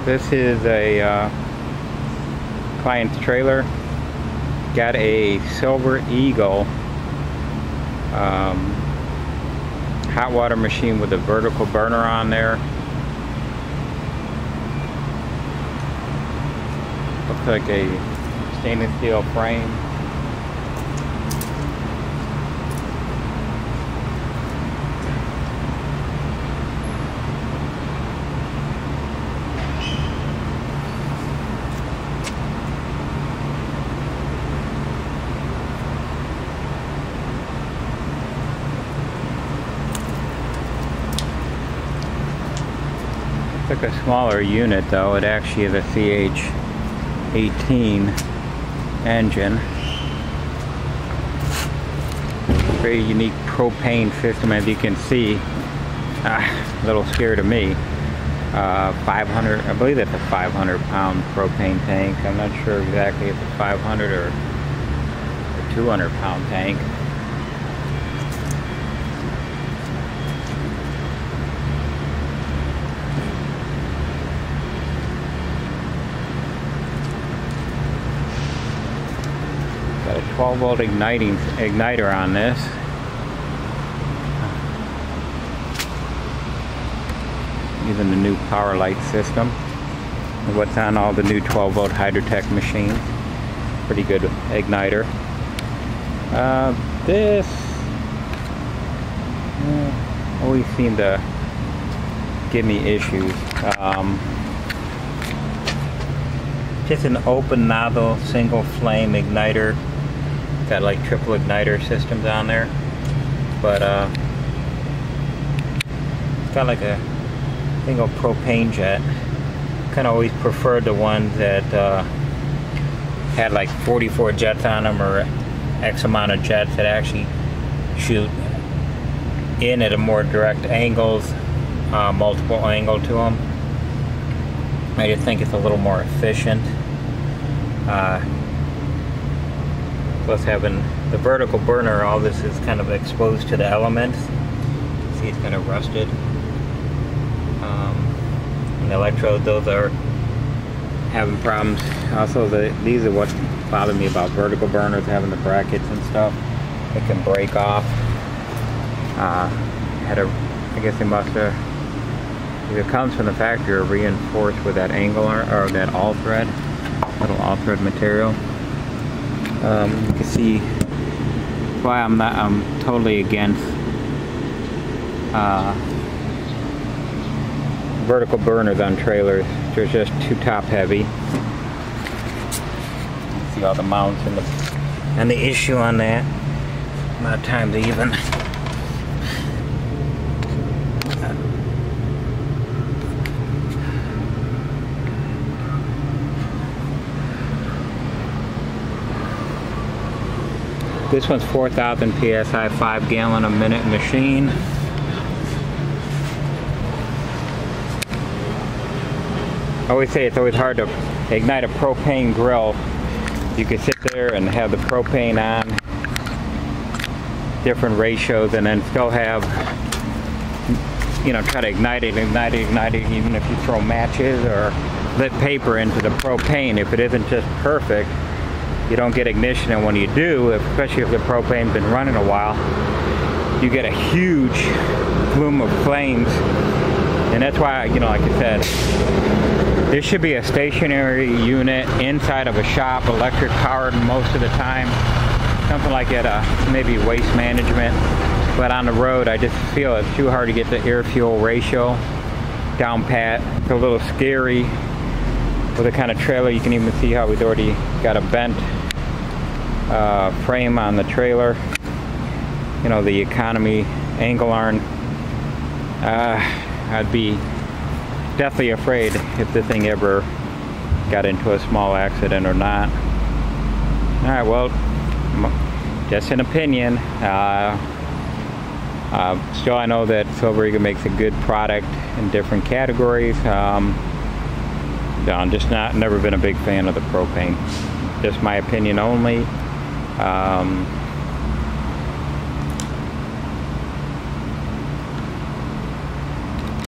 This is a client's trailer. Got a Silver Eagle hot water machine with a vertical burner on there. Looks like a stainless steel frame. Took a smaller unit though. It actually is a CH18 engine. Very unique propane system, as you can see. A little scary to me. 500, I believe that's a 500-pound propane tank. I'm not sure exactly if it's 500 or a 200-pound tank. Got a 12-volt igniter on this. Using the new power light system. What's on all the new 12-volt Hydro-Tek machines. Pretty good igniter. This always seemed to give me issues. Just an open nozzle, single flame igniter. Got like triple igniter systems on there, but it's got like a single propane jet. Kind of always preferred the ones that had like 44 jets on them, or X amount of jets that actually shoot in at a more direct angles, multiple angle to them. I just think it's a little more efficient. Plus having the vertical burner, all this is kind of exposed to the elements. See, it's kind of rusted. And the electrodes, those are having problems. Also, these are what bother me about vertical burners, having the brackets and stuff. It can break off. I guess they must have, if it comes from the factory, or reinforced with that angular or that all thread, little all thread material. You can see why I'm totally against vertical burners on trailers. They're just too top heavy. See all the mounts and the issue on that. A lot of times even this one's 4,000 PSI, 5 gallon a minute machine. I always say it's always hard to ignite a propane grill. You can sit there and have the propane on, different ratios, and then still have, you know, try to ignite it, even if you throw matches or lit paper into the propane. If it isn't just perfect, you don't get ignition, and when you do, especially if the propane's been running a while, you get a huge plume of flames. And that's why, you know, like I said, this should be a stationary unit inside of a shop, electric powered most of the time. Something like at maybe waste management. But on the road, I just feel it's too hard to get the air-fuel ratio down pat. It's a little scary with the kind of trailer. You can even see how we've already got a bent frame on the trailer. You know, the economy angle iron. I'd be definitely afraid if the thing ever got into a small accident or not. Alright, well, just an opinion. Still, I know that Silver Eagle makes a good product in different categories. I'm just never been a big fan of the propane. Just my opinion only.